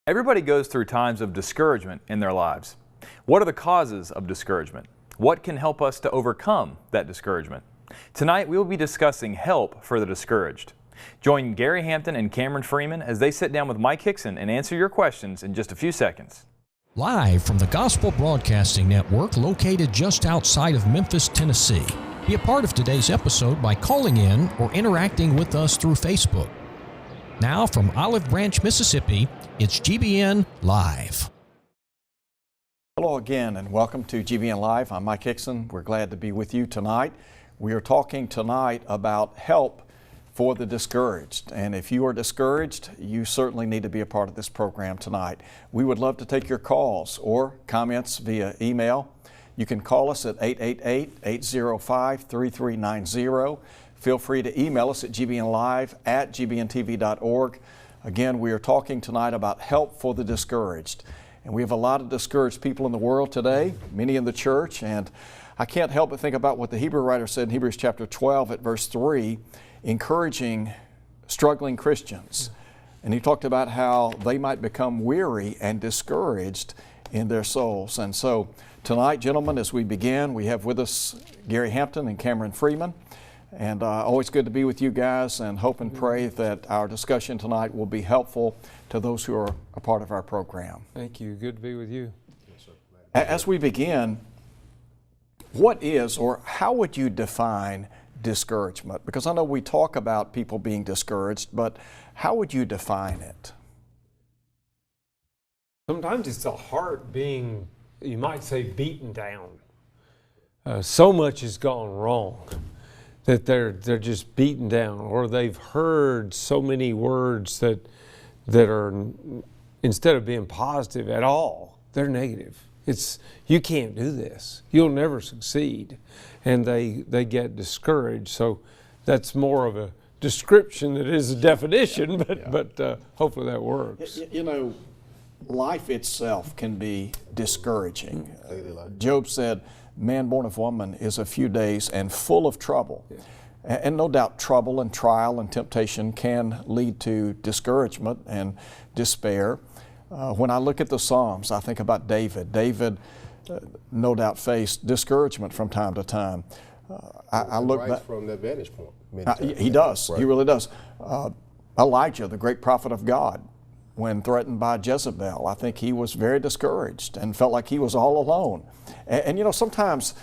Everybody goes through times of discouragement in their lives. What are the causes of discouragement? What can help us to overcome that discouragement? Tonight we will be discussing help for the discouraged. Join Gary Hampton and Cameron Freeman as they sit down with Mike Hickson and answer your questions in just a few seconds. Live from the Gospel Broadcasting Network located just outside of Memphis, Tennessee. Be a part of today's episode by calling in or interacting with us through Facebook. Now from Olive Branch, Mississippi, it's GBN Live. Hello again and welcome to GBN Live. I'm Mike Hickson. We're glad to be with you tonight. We are talking tonight about help for the discouraged. And if you are discouraged, you certainly need to be a part of this program tonight. We would love to take your calls or comments via email. You can call us at 888-805-3390. Feel free to email us at gbnlive@gbntv.org. Again, we are talking tonight about help for the discouraged. And we have a lot of discouraged people in the world today, many in the church, and I can't help but think about what the Hebrew writer said in Hebrews chapter 12 at verse 3, encouraging struggling Christians. And he talked about how they might become weary and discouraged in their souls. And so tonight, gentlemen, as we begin, we have with us Gary Hampton and Cameron Freeman. And always good to be with you guys, and hope and pray that our discussion tonight will be helpful to those who are a part of our program. Thank you. Good to be with you. Yes, sir. As we begin, what is or how would you define discouragement? Because I know we talk about people being discouraged, but how would you define it? Sometimes it's the heart being, you might say, beaten down. So much has gone wrong that they're just beaten down, or they've heard so many words that are, instead of being positive at all, they're negative. It's, you can't do this. You'll never succeed. And they get discouraged. So that's more of a description than it is a definition, but hopefully that works. You know, life itself can be discouraging. Job said, man born of woman is a few days and full of trouble. Yeah. And no doubt trouble and trial and temptation can lead to discouragement and despair. When I look at the Psalms, I think about David. David no doubt faced discouragement from time to time. I look back from that vantage point. He does. Right. He really does. Elijah, the great prophet of God, when threatened by Jezebel, I think he was very discouraged and felt like he was all alone. And you know, sometimes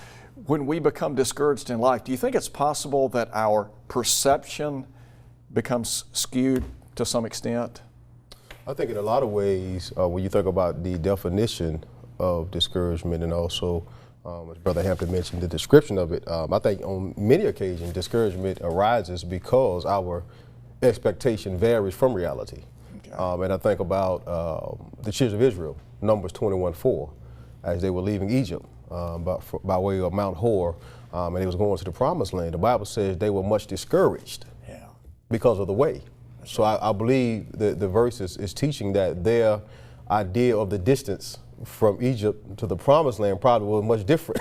when we become discouraged in life, do you think it's possible that our perception becomes skewed to some extent? I think in a lot of ways, when you think about the definition of discouragement and also, as Brother Hampton mentioned, the description of it, I think on many occasions discouragement arises because our expectation varies from reality. And I think about the children of Israel, Numbers 21:4, as they were leaving Egypt by way of Mount Hor, and they was going to the Promised Land. The Bible says they were much discouraged because of the way. So I believe the verse is teaching that their idea of the distance from Egypt to the Promised Land probably was much different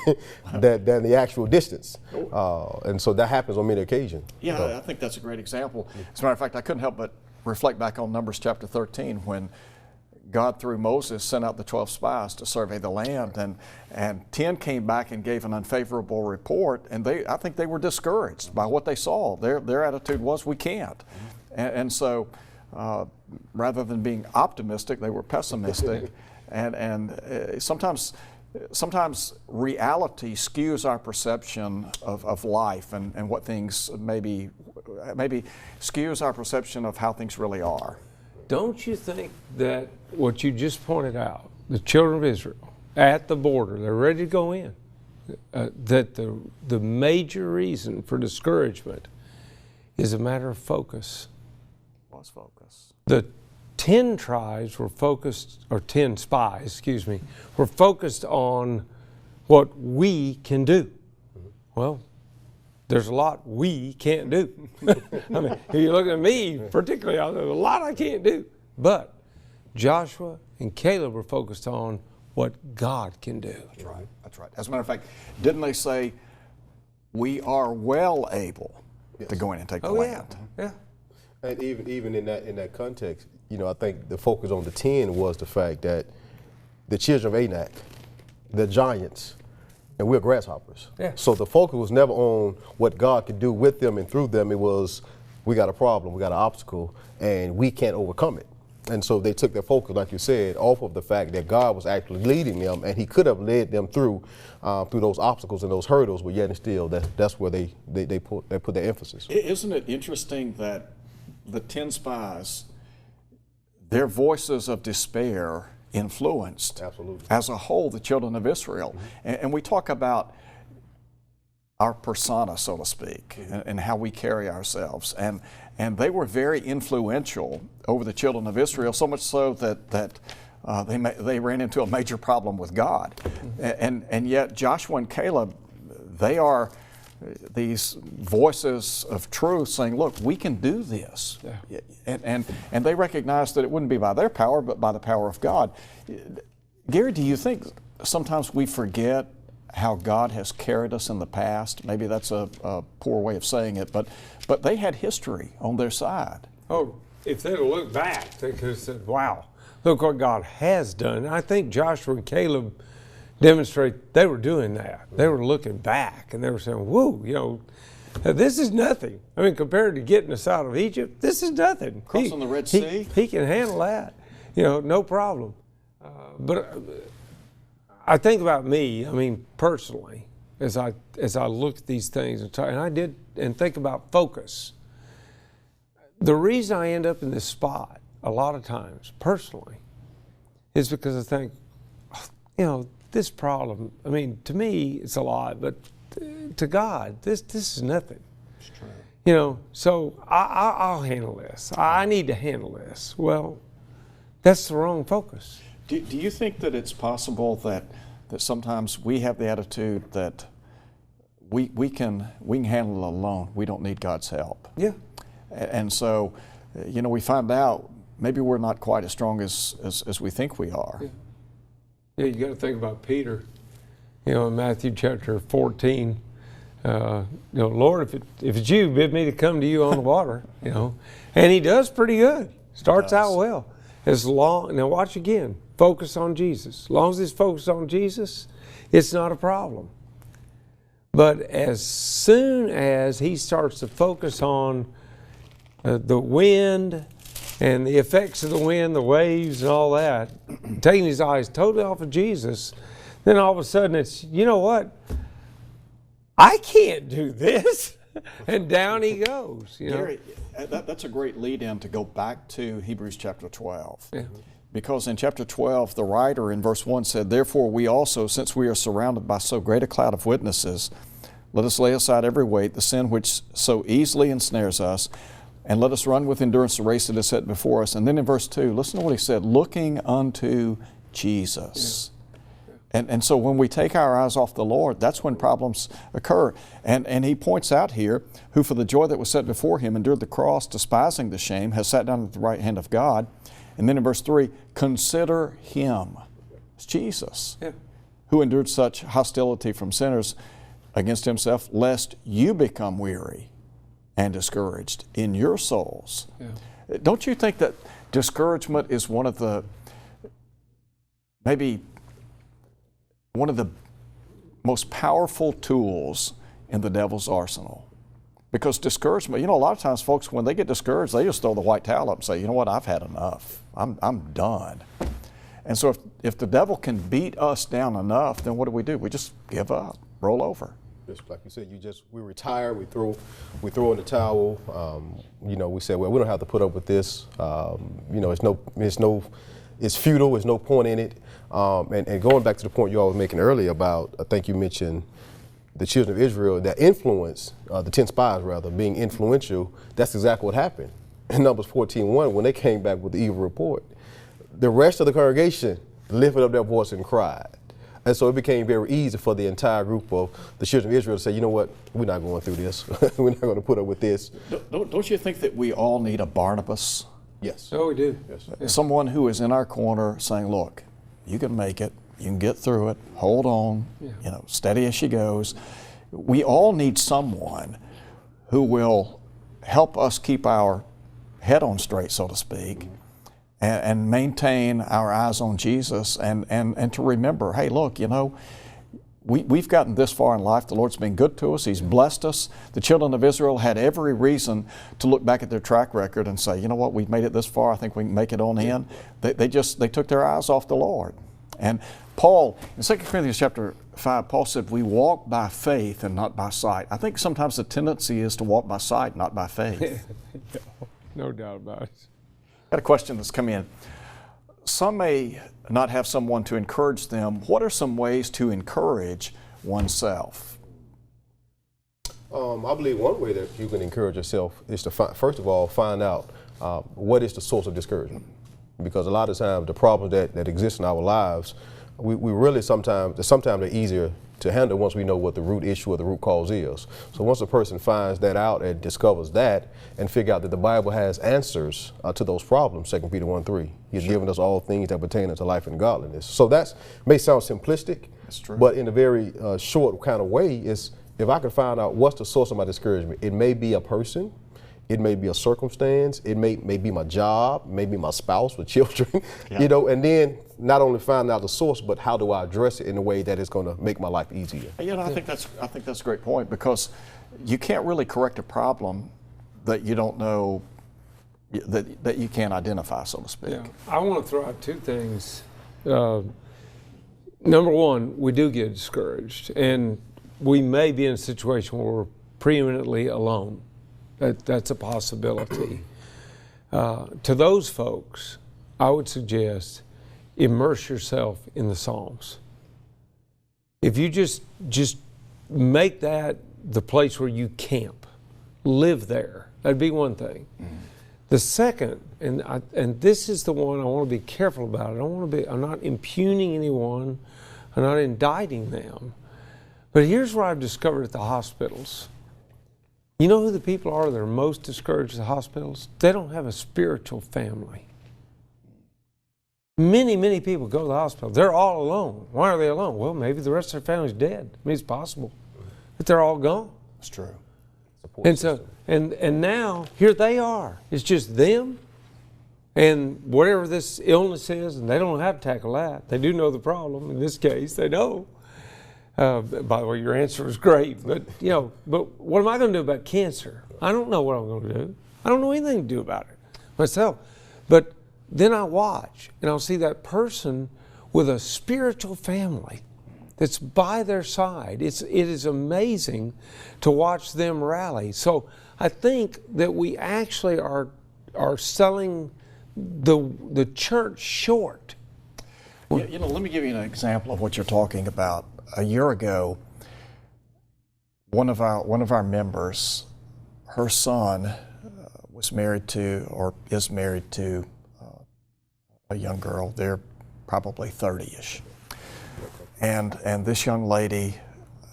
than the actual distance. And so that happens on many occasions. Yeah, I think that's a great example. As a matter of fact, I couldn't help but reflect back on Numbers chapter 13 when God through Moses sent out the 12 spies to survey the land, and 10 came back and gave an unfavorable report, and I think they were discouraged by what they saw. Their attitude was, we can't. And so rather than being optimistic, they were pessimistic. and sometimes reality skews our perception of life and what things maybe skews our perception of how things really are. Don't you think that what you just pointed out, the children of Israel at the border, they're ready to go in, that the major reason for discouragement is a matter of focus? What's focus? The 10 tribes were focused, or 10 spies, excuse me, were focused on what we can do. Well, there's a lot we can't do. I mean, if you look at me particularly, there's a lot I can't do. But Joshua and Caleb were focused on what God can do. That's right. That's right. As a matter of fact, didn't they say, we are well able to go in and take the land? Yeah. And even in that context, I think the focus on the 10 was the fact that the children of Anak, they're giants, and we're grasshoppers. Yeah. So the focus was never on what God could do with them and through them. It was, we got a problem, we got an obstacle, and we can't overcome it. And so they took their focus, like you said, off of the fact that God was actually leading them, and He could have led them through those obstacles and those hurdles, but yet and still, that's where they put their emphasis. Isn't it interesting that the 10 spies, their voices of despair influenced, Absolutely, as a whole, the children of Israel? And we talk about our persona, so to speak, and how we carry ourselves. And they were very influential over the children of Israel, so much so that they ran into a major problem with God. And yet Joshua and Caleb, they are these voices of truth saying, look, we can do this. Yeah. And they recognize that it wouldn't be by their power, but by the power of God. Gary, do you think sometimes we forget how God has carried us in the past? Maybe that's a poor way of saying it, but they had history on their side. Oh, if they'd have looked back, they could have said, wow, look what God has done. And I think Joshua and Caleb demonstrate they were doing that. They were looking back and they were saying, whoa, this is nothing. I mean, compared to getting us out of Egypt, this is nothing. Crossing the Red Sea? He can handle that, no problem. But I think about me, personally, as I look at these things, and think about focus. The reason I end up in this spot a lot of times, personally, is because I think, this problem, to me, it's a lot, but to God, this is nothing. It's true. So I'll handle this. I need to handle this. Well, that's the wrong focus. Do you think that it's possible that sometimes we have the attitude that we can handle it alone. We don't need God's help. Yeah. And so, we find out maybe we're not quite as strong as we think we are. Yeah, you got to think about Peter. In Matthew chapter 14, Lord, if it's you, bid me to come to you on the water. And he does pretty good. Starts out well. Now watch again. Focus on Jesus. As long as it's focused on Jesus, it's not a problem. But as soon as he starts to focus on the wind and the effects of the wind, the waves and all that, taking his eyes totally off of Jesus, then all of a sudden it's, you know what? I can't do this. And down he goes. Gary, that's a great lead-in to go back to Hebrews chapter 12. Yeah. Because in chapter 12, the writer in verse 1 said, therefore we also, since we are surrounded by so great a cloud of witnesses, let us lay aside every weight, the sin which so easily ensnares us, and let us run with endurance the race that is set before us. And then in verse 2, listen to what he said, looking unto Jesus. Yeah. And so when we take our eyes off the Lord, that's when problems occur. And he points out here, who for the joy that was set before him endured the cross, despising the shame, has sat down at the right hand of God. And then in verse 3, consider him. It's Jesus, who endured such hostility from sinners against himself, lest you become weary and discouraged in your souls. Yeah. Don't you think that discouragement is maybe one of the most powerful tools in the devil's arsenal? Because discouragement, a lot of times folks, when they get discouraged, they just throw the white towel up and say, you know what, I've had enough. I'm done. And so if the devil can beat us down enough, then what do? We just give up, roll over. Just like you said, we retire, we throw in the towel. We say, well, we don't have to put up with this. It's futile. There's no point in it. And going back to the point you all were making earlier about, I think you mentioned the children of Israel, that influence, the 10 spies rather, being influential. That's exactly what happened. In Numbers 14:1, when they came back with the evil report, the rest of the congregation lifted up their voice and cried. And so it became very easy for the entire group of the children of Israel to say, you know what, we're not going through this. We're not going to put up with this. Don't you think that we all need a Barnabas? Yes. Oh, we do. Yes. Yeah. Someone who is in our corner saying, look, you can make it. You can get through it. Hold on. Yeah. Steady as she goes. We all need someone who will help us keep our head on straight, so to speak, and maintain our eyes on Jesus and to remember, hey, look, you know, we've gotten this far in life. The Lord's been good to us. He's blessed us. The children of Israel had every reason to look back at their track record and say, you know what, we've made it this far. I think we can make it on in. They took their eyes off the Lord. And Paul, in 2 Corinthians chapter 5, Paul said, we walk by faith and not by sight. I think sometimes the tendency is to walk by sight, not by faith. No doubt about it. Got a question that's come in. Some may not have someone to encourage them. What are some ways to encourage oneself? I believe one way that you can encourage yourself is to, first of all, find out what is the source of discouragement. Because a lot of times the problems that exist in our lives, we really sometimes they're easier to handle once we know what the root issue or the root cause is. So once a person finds that out and discovers that and figure out that the Bible has answers to those problems, 2 Peter 1:3, He's given us all things that pertain unto life and godliness. So that may sound simplistic, That's true. but in a very short kind of way is if I can find out what's the source of my discouragement, it may be a person, it may be a circumstance, it may be my job, maybe my spouse with children, you know, and then not only find out the source, but how do I address it in a way that is going to make my life easier. You know, I think that's a great point, because you can't really correct a problem that you don't know, that you can't identify, so to speak. Yeah. I want to throw out two things. Number one, we do get discouraged, and we may be in a situation where we're preeminently alone. That's a possibility. To those folks, I would suggest immerse yourself in the Psalms. If you just make that the place where you camp, live there, that'd be one thing. Mm-hmm. The second, and this is the one I want to be careful about. I'm not impugning anyone, I'm not indicting them, but here's what I've discovered at the hospitals. You know who the people are that are most discouraged at the hospitals? They don't have a spiritual family. Many, many people go to the hospital. They're all alone. Why are they alone? Well, maybe the rest of their family's dead. I mean, it's possible. But they're all gone. That's true. And so, and now, here they are. It's just them and whatever this illness is, and they don't have to tackle that. They do know the problem. In this case, they know. By the way, your answer was great, but but what am I going to do about cancer? I don't know what I'm going to do. I don't know anything to do about it myself. But then I watch, and I'll see that person with a spiritual family that's by their side. It is amazing to watch them rally. So I think that we actually are selling the church short. Let me give you an example of what you're talking about. A year ago, one of our members, her son was married to, or is married to, a young girl. They're probably 30-ish. And this young lady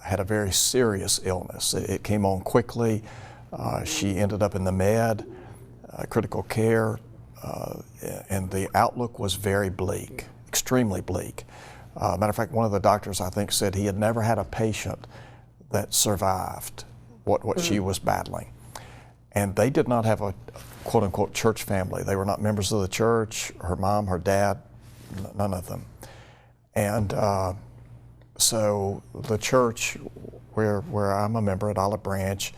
had a very serious illness. It came on quickly. She ended up in the med, critical care, and the outlook was very bleak, extremely bleak. Matter of fact, one of the doctors, I think, said he had never had a patient that survived what she was battling. And they did not have a quote-unquote church family. They were not members of the church. Her mom, her dad, none of them. And so the church where I'm a member at Olive Branch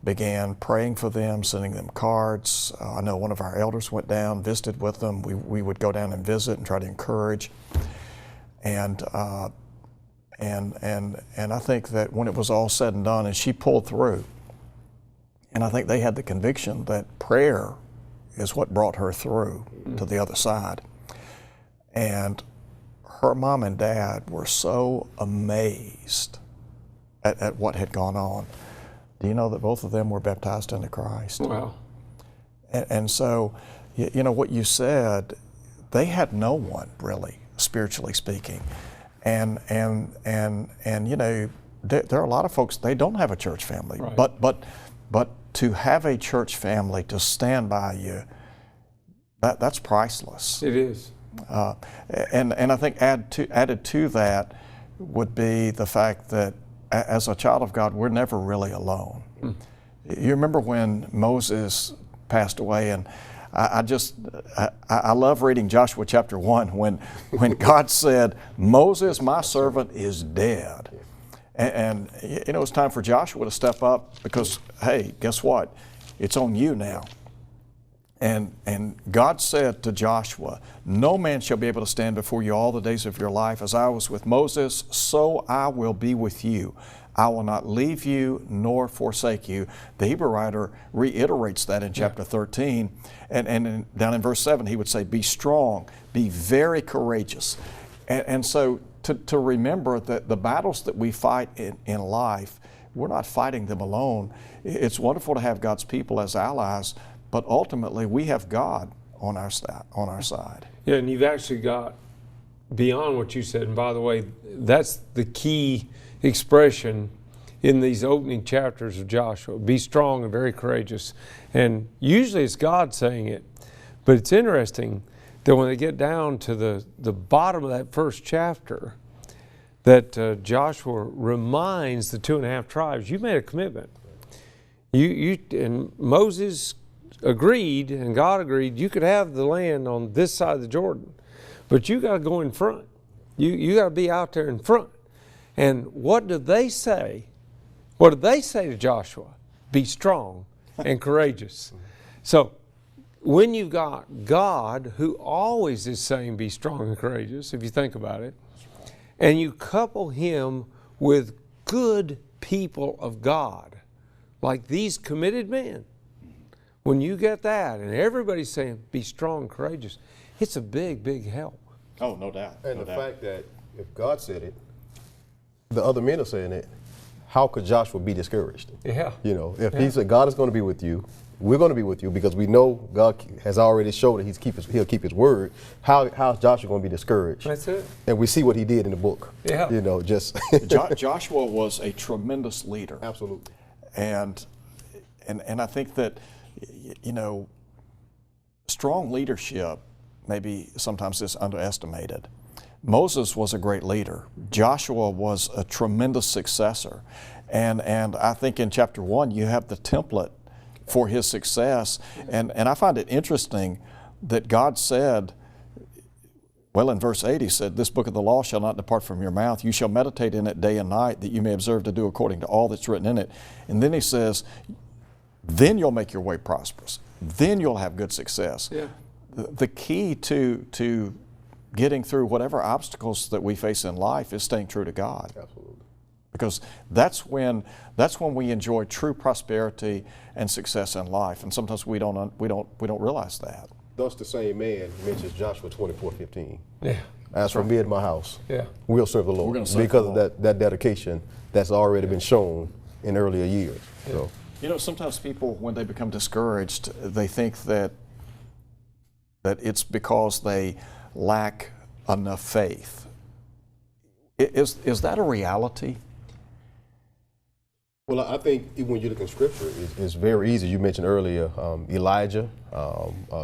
began praying for them, sending them cards. I know one of our elders went down, visited with them. We would go down and visit and try to encourage. And I think that when it was all said and done, and she pulled through, and I think they had the conviction that prayer is what brought her through to the other side. And her mom and dad were so amazed at what had gone on. Do you know that both of them were baptized into Christ? Wow. And so, you know, what you said, they had no one really, spiritually speaking. And you know, there are a lot of folks, they don't have a church family. Right. But to have a church family to stand by you, that's priceless. It is. And I think added to that would be the fact that as a child of God, we're never really alone. You remember when Moses passed away, and I love reading Joshua chapter 1 when God said, Moses, my servant, is dead. And you know, it's time for Joshua to step up because, hey, guess what? It's on you now. And God said to Joshua, no man shall be able to stand before you all the days of your life. As I was with Moses, so I will be with you. I will not leave you nor forsake you. The Hebrew writer reiterates that in chapter 13. And down in verse 7, he would say, be strong, be very courageous. And so to remember that the battles that we fight in life, we're not fighting them alone. It's wonderful to have God's people as allies, but ultimately we have God on our side. Yeah, and you've actually got beyond what you said. And by the way, that's the key expression in these opening chapters of Joshua. Be strong and very courageous. And usually it's God saying it. But it's interesting that when they get down to the bottom of that first chapter, that Joshua reminds the 2.5 tribes, you made a commitment. And Moses agreed, and God agreed, you could have the land on this side of the Jordan, but you got to go in front. You got to be out there in front. And what do they say? What did they say to Joshua? Be strong and courageous. So when you've got God, who always is saying be strong and courageous, if you think about it, and you couple Him with good people of God, like these committed men, when you get that, and everybody's saying, be strong, courageous, it's a big, big help. Oh, no doubt. And no the doubt. fact that if God said it, the other men are saying it, how could Joshua be discouraged? Yeah. You know, if he said, God is going to be with you, we're going to be with you because we know God has already showed that He'll keep His word. How's Joshua going to be discouraged? That's it. And we see what he did in the book. Yeah. You know, just. Joshua was a tremendous leader. Absolutely. And I think that, you know, strong leadership maybe sometimes is underestimated. Moses was a great leader. Joshua was a tremendous successor. And I think in chapter 1 you have the template for his success. And I find it interesting that God said, well, in verse 8 He said, this book of the law shall not depart from your mouth. You shall meditate in it day and night, that you may observe to do according to all that's written in it. And then He says, then you'll make your way prosperous. Then you'll have good success. Yeah. The key to getting through whatever obstacles that we face in life is staying true to God. Absolutely. Because that's when we enjoy true prosperity and success in life. And sometimes we don't realize that. Thus the same man mentions Joshua 24:15. Yeah. As for me and my house, we'll serve the Lord. We're gonna serve because the Lord. of that dedication that's already been shown in earlier years. Yeah. So. You know, sometimes people, when they become discouraged, they think that it's because they lack enough faith. Is that a reality? Well, I think even when you look in Scripture, it's very easy. You mentioned earlier Elijah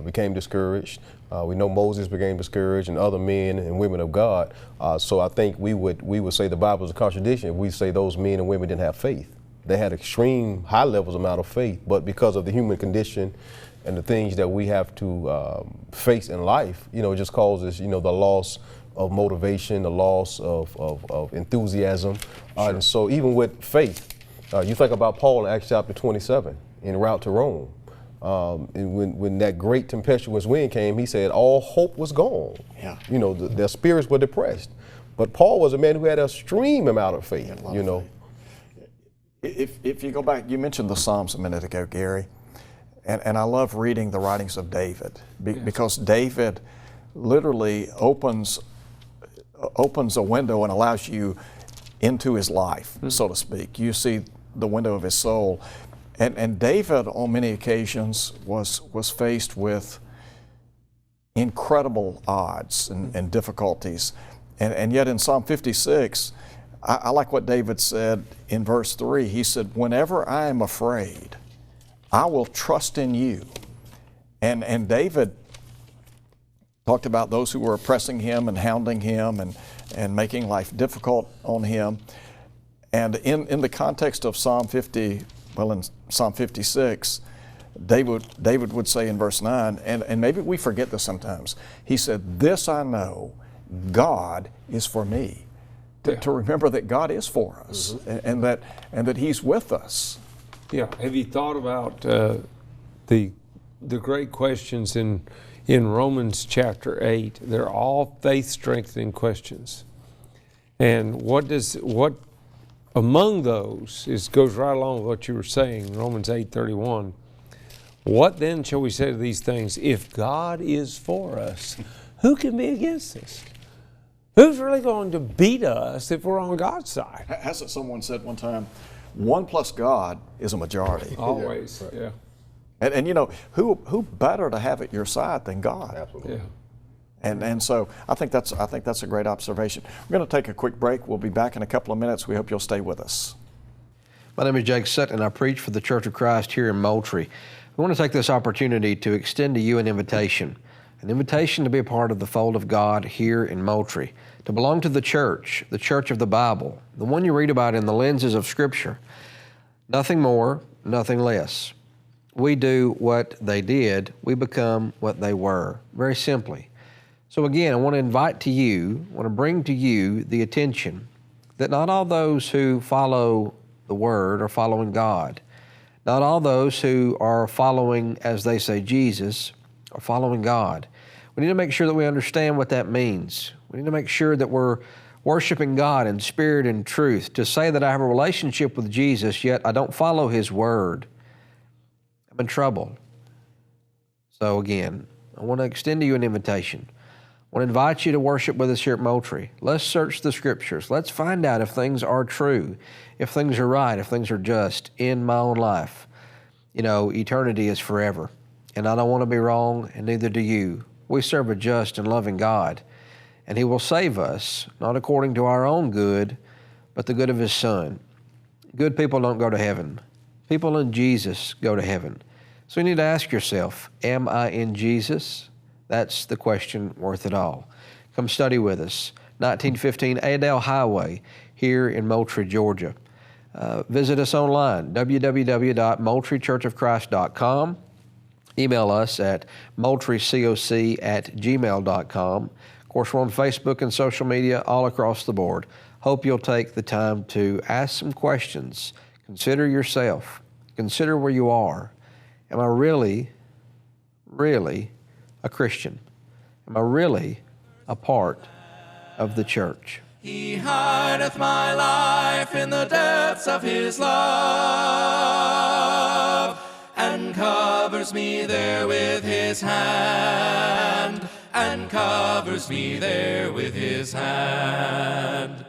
became discouraged. We know Moses became discouraged, and other men and women of God. So I think we would say the Bible is a contradiction if we say those men and women didn't have faith. They had extreme high levels amount of faith, but because of the human condition and the things that we have to face in life, you know, it just causes, you know, the loss of motivation, the loss of enthusiasm. Sure. And so even with faith, you think about Paul in Acts chapter 27, en route to Rome. When that great tempestuous wind came, he said all hope was gone. Yeah. You know, their spirits were depressed. But Paul was a man who had an extreme amount of faith, you know. If you go back, you mentioned the Psalms a minute ago, Gary, and I love reading the writings of David because David literally opens a window and allows you into his life, so to speak. You see the window of his soul. And David, on many occasions, was faced with incredible odds and difficulties. And yet in Psalm 56, I like what David said in verse 3. He said, whenever I am afraid, I will trust in you. And David talked about those who were oppressing him and hounding him and making life difficult on him. And in the context of Psalm 50, well, in Psalm 56, David would say in verse 9, and maybe we forget this sometimes, he said, "This I know, God is for me." To remember that God is for us, and that He's with us. Yeah. Have you thought about the great questions in Romans chapter 8? They're all faith-strengthening questions. And what among those goes right along with what you were saying, Romans 8:31. What then shall we say to these things? If God is for us, who can be against us? Who's really going to beat us if we're on God's side? Hasn't someone said one time, 1 plus God is a majority? Always, yeah. And you know, who better to have at your side than God? Absolutely. Yeah. And so I think that's a great observation. We're going to take a quick break. We'll be back in a couple of minutes. We hope you'll stay with us. My name is Jake Sutton, and I preach for the Church of Christ here in Moultrie. We want to take this opportunity to extend to you an invitation to be a part of the fold of God here in Moultrie, to belong to the church of the Bible, the one you read about in the lenses of Scripture. Nothing more, nothing less. We do what they did, we become what they were, very simply. So again, I want to bring to you the attention that not all those who follow the Word are following God. Not all those who are following, as they say, Jesus, are following God. We need to make sure that we understand what that means. We need to make sure that we're worshiping God in spirit and truth. To say that I have a relationship with Jesus, yet I don't follow His Word, I'm in trouble. So again, I want to extend to you an invitation. I want to invite you to worship with us here at Moultrie. Let's search the Scriptures. Let's find out if things are true, if things are right, if things are just in my own life. You know, eternity is forever, and I don't want to be wrong, and neither do you. We serve a just and loving God, and He will save us, not according to our own good, but the good of His Son. Good people don't go to heaven. People in Jesus go to heaven. So you need to ask yourself, am I in Jesus? That's the question worth it all. Come study with us. 1915 Adel Highway here in Moultrie, Georgia. Visit us online, www.moultriechurchofchrist.com. Email us at moultriecoc@gmail.com. Of course, we're on Facebook and social media all across the board. Hope you'll take the time to ask some questions. Consider yourself. Consider where you are. Am I really a Christian? Am I really a part of the church? He hideth my life in the depths of His love, and covers me there with His hand, and covers me there with His hand.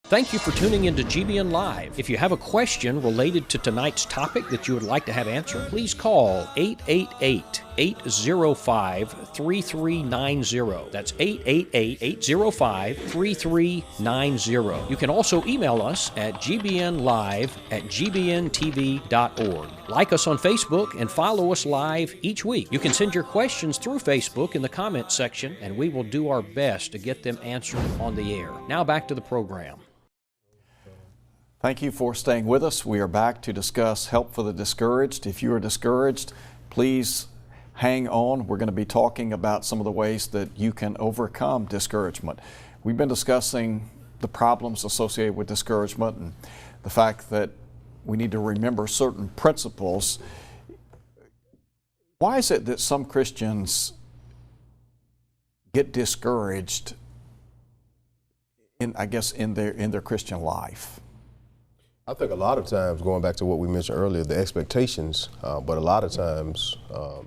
Thank you for tuning into GBNLive. If you have a question related to tonight's topic that you would like to have answered, please call 888-805-3390. That's 888-805-3390. You can also email us at gbnlive@gbntv.org. Like us on Facebook and follow us live each week. You can send your questions through Facebook in the comment section, and we will do our best to get them answered on the air. Now back to the program. Thank you for staying with us. We are back to discuss help for the discouraged. If you are discouraged, please hang on. We're going to be talking about some of the ways that you can overcome discouragement. We've been discussing the problems associated with discouragement and the fact that we need to remember certain principles. Why is it that some Christians get discouraged in their Christian life? I think a lot of times, going back to what we mentioned earlier, the expectations, but a lot of times,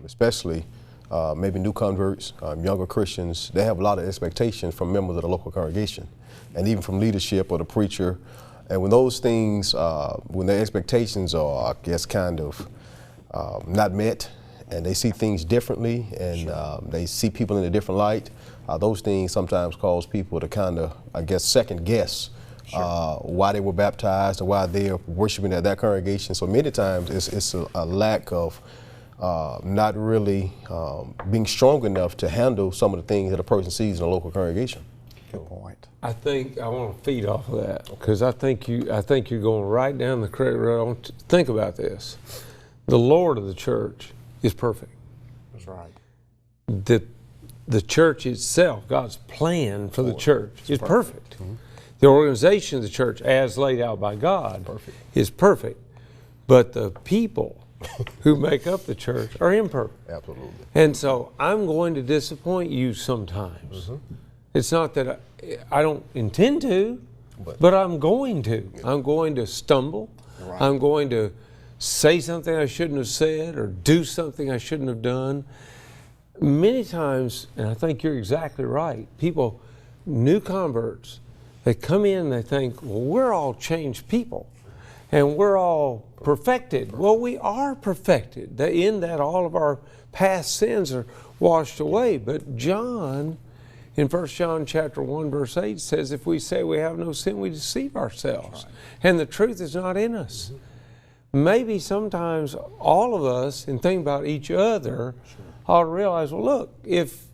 especially maybe new converts, younger Christians, they have a lot of expectations from members of the local congregation and even from leadership or the preacher. And when those things, when their expectations are, I guess, kind of not met, and they see things differently, and they see people in a different light, those things sometimes cause people to kind of, I guess, second guess why they were baptized or why they're worshiping at that congregation. So many times it's a lack of not really being strong enough to handle some of the things that a person sees in a local congregation. Good point. I think I want to feed off of that because I think you're going right down the correct road. I want to think about this. the Lord of the church is perfect. That's right. The church itself, God's plan for the church is perfect. The organization of the church, as laid out by God, is perfect. But the people who make up the church are imperfect. Absolutely. And so I'm going to disappoint you sometimes. It's not that I don't intend to, but I'm going to. I'm going to stumble. Right. I'm going to say something I shouldn't have said or do something I shouldn't have done. Many times, and I think you're exactly right, people, new converts, they come in and they think, well, we're all changed people and we're all perfected. Well, we are perfected. In that all of our past sins are washed away. But John, in 1 John chapter 1, verse 8 says, if we say we have no sin, we deceive ourselves. Right. And the truth is not in us. Maybe sometimes all of us, in thinking about each other, ought to realize, well, look, if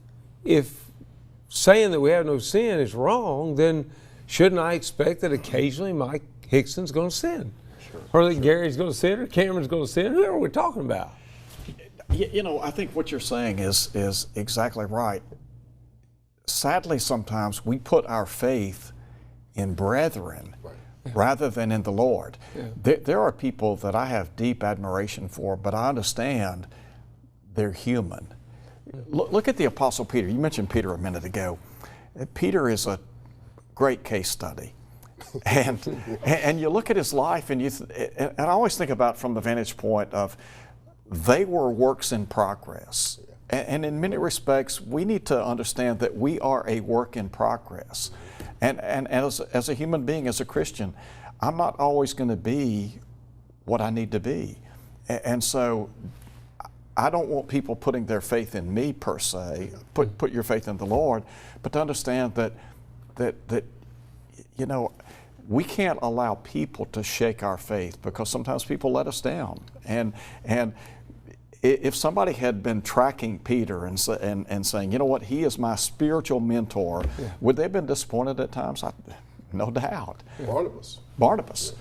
saying that we have no sin is wrong, then shouldn't I expect that occasionally Mike Hickson's going to sin? Or that Gary's going to sin, or Cameron's going to sin? Who are we talking about? You know, I think what you're saying is exactly right. Sadly, sometimes we put our faith in brethren rather than in the Lord. Yeah. There are people that I have deep admiration for, but I understand they're human. Look at the Apostle Peter. You mentioned Peter a minute ago. Peter is a great case study. And you look at his life, and I always think about from the vantage point of they were works in progress. And in many respects, we need to understand that we are a work in progress. And as a human being, as a Christian, I'm not always going to be what I need to be. And so I don't want people putting their faith in me per se. Put your faith in the Lord, but to understand that you know, we can't allow people to shake our faith, because sometimes people let us down. And if somebody had been tracking Peter and saying, you know what, he is my spiritual mentor, would they have been disappointed at times? No doubt. Barnabas.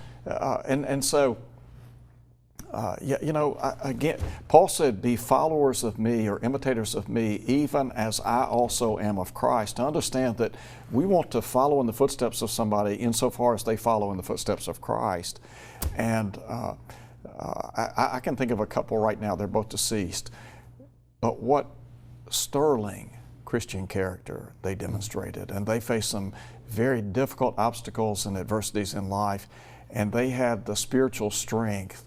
You know, again, Paul said, be followers of me or imitators of me, even as I also am of Christ. To understand that we want to follow in the footsteps of somebody insofar as they follow in the footsteps of Christ. And I can think of a couple right now, they're both deceased. But what sterling Christian character they demonstrated. And they faced some very difficult obstacles and adversities in life. And they had the spiritual strength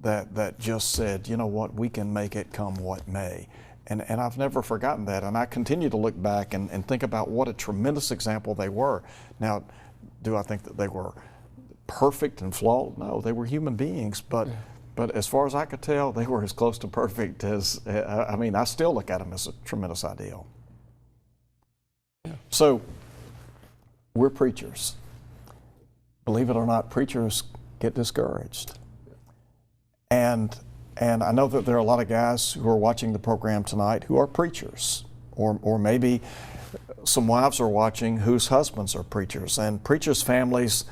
that just said, you know what, we can make it come what may. And I've never forgotten that. And I continue to look back and think about what a tremendous example they were. Now, do I think that they were perfect and flawed? No, they were human beings. But as far as I could tell, they were as close to perfect as, I mean, I still look at them as a tremendous ideal. So, we're preachers. Believe it or not, preachers get discouraged. And I know that there are a lot of guys who are watching the program tonight who are preachers, or maybe some wives are watching whose husbands are preachers. And preachers' families,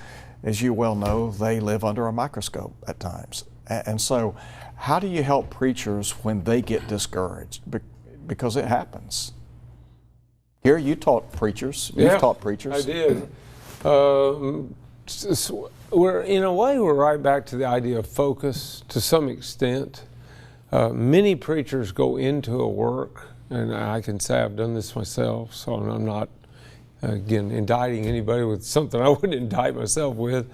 as you well know, they live under a microscope at times. And so how do you help preachers when they get discouraged? Because it happens. Here you taught preachers. You've taught preachers. I did. In a way, we're right back to the idea of focus to some extent. Many preachers go into a work, and I can say I've done this myself, so I'm not, again, indicting anybody with something I wouldn't indict myself with.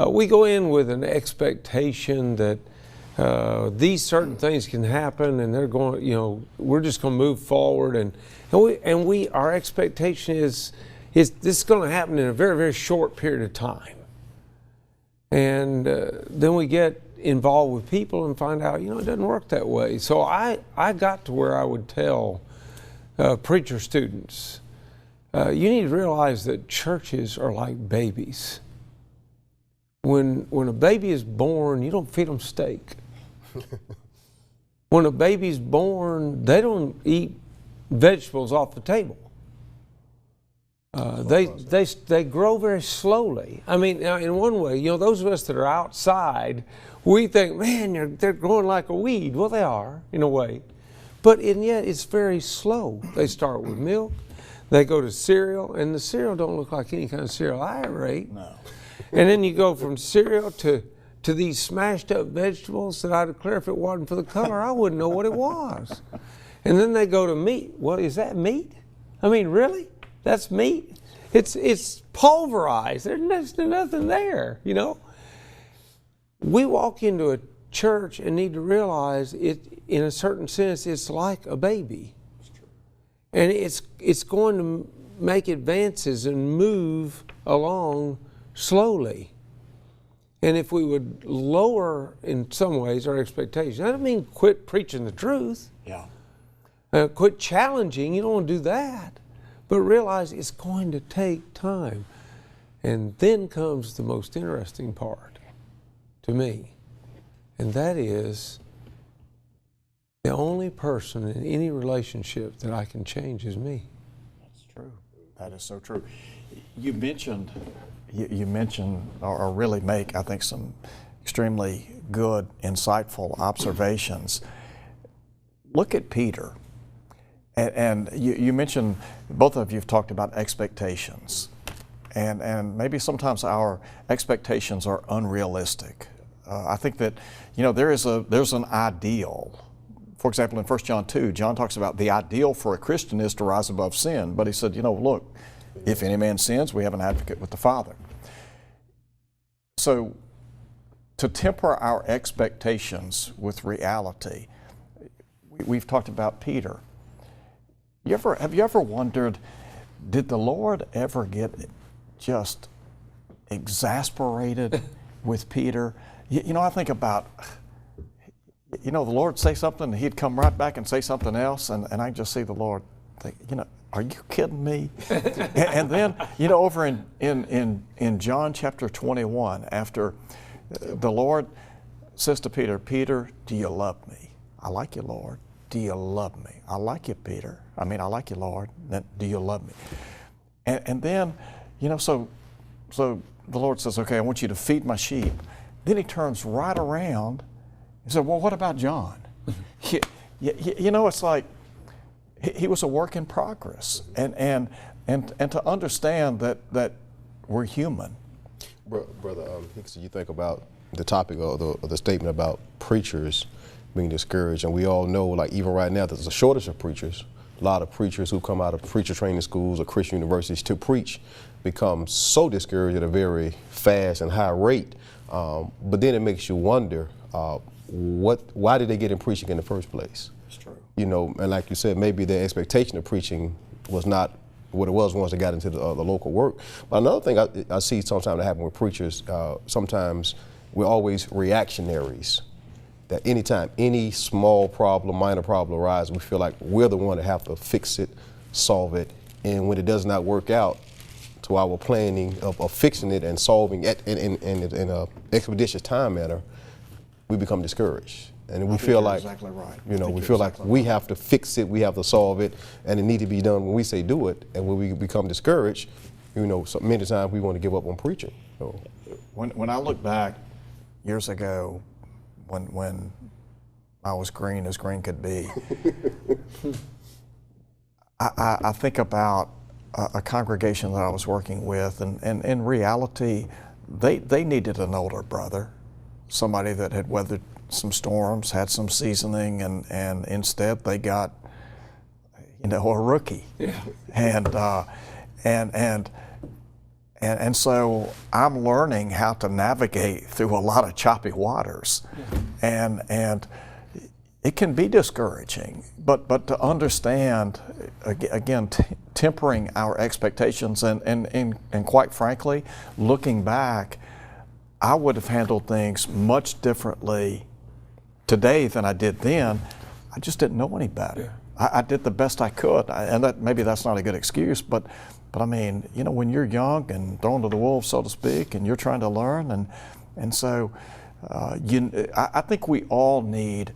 We go in with an expectation that these certain things can happen, and they're going, you know, we're just going to move forward, and our expectation is this is going to happen in a very, very short period of time. And then we get involved with people and find out, you know, it doesn't work that way. So I got to where I would tell preacher students, you need to realize that churches are like babies. When a baby is born, you don't feed them steak. When a baby's born, they don't eat vegetables off the table. They grow very slowly. I mean, in one way, those of us that are outside, we think, man, they're growing like a weed. Well, they are, in a way. But yet it's very slow. They start with milk, they go to cereal, and the cereal don't look like any kind of cereal I ever ate. No. And then you go from cereal to these smashed up vegetables that I declare if it wasn't for the color, I wouldn't know what it was. And then they go to meat. Well, is that meat? I mean, really? That's meat? It's pulverized. There's nothing there, We walk into a church and need to realize it, in a certain sense, it's like a baby. And it's going to make advances and move along slowly. And if we would lower, in some ways, our expectations, I don't mean quit preaching the truth. Yeah. Quit challenging, you don't want to do that. But realize it's going to take time. And then comes the most interesting part to me. And that is, the only person in any relationship that I can change is me. That's true. That is so true. You mentioned or really make, I think, some extremely good, insightful observations. Look at Peter. And you mentioned, both of you have talked about expectations. And maybe sometimes our expectations are unrealistic. I think that, there's an ideal. For example, in 1 John 2, John talks about the ideal for a Christian is to rise above sin. But he said, look, if any man sins, we have an advocate with the Father. So to temper our expectations with reality, we've talked about Peter. Have you ever wondered, did the Lord ever get just exasperated with Peter? I think about, the Lord say something, and He'd come right back and say something else, and I just see the Lord think, are you kidding me? and then, over in John chapter 21, after the Lord says to Peter, Peter, do you love me? I like you, Lord. Do you love me? I like you, Peter. I like you, Lord. Do you love me? And then, so the Lord says, okay, I want you to feed my sheep. Then He turns right around and said, well, what about John? It's like he was a work in progress. And to understand that we're human. Brother Hicks, you think about the topic of the statement about preachers being discouraged, and we all know, like even right now, there's a shortage of preachers. A lot of preachers who come out of preacher training schools or Christian universities to preach become so discouraged at a very fast and high rate. But then it makes you wonder, why did they get in preaching in the first place? It's true. And like you said, maybe their expectation of preaching was not what it was once they got into the local work. But another thing I see sometimes that happen with preachers, sometimes we're always reactionaries. That anytime any small problem, minor problem arises, we feel like we're the one that have to fix it, solve it, and when it does not work out to our planning of fixing it and solving it in an expeditious time manner, we become discouraged. And we feel like, exactly right. We feel like we have to fix it, we have to solve it, and it need to be done when we say do it. And when we become discouraged, so many times we want to give up on preaching. So. When I look back years ago, when I was green as green could be, I think about a congregation that I was working with, and in reality, they needed an older brother, somebody that had weathered some storms, had some seasoning, and instead they got, a rookie. Yeah. And so I'm learning how to navigate through a lot of choppy waters. Yeah. And it can be discouraging, but to understand, again, tempering our expectations and quite frankly, looking back, I would have handled things much differently today than I did then. I just didn't know any better. Yeah. I did the best I could, and maybe that's not a good excuse, but I mean, when you're young and thrown to the wolves, so to speak, and you're trying to learn, and so I think we all need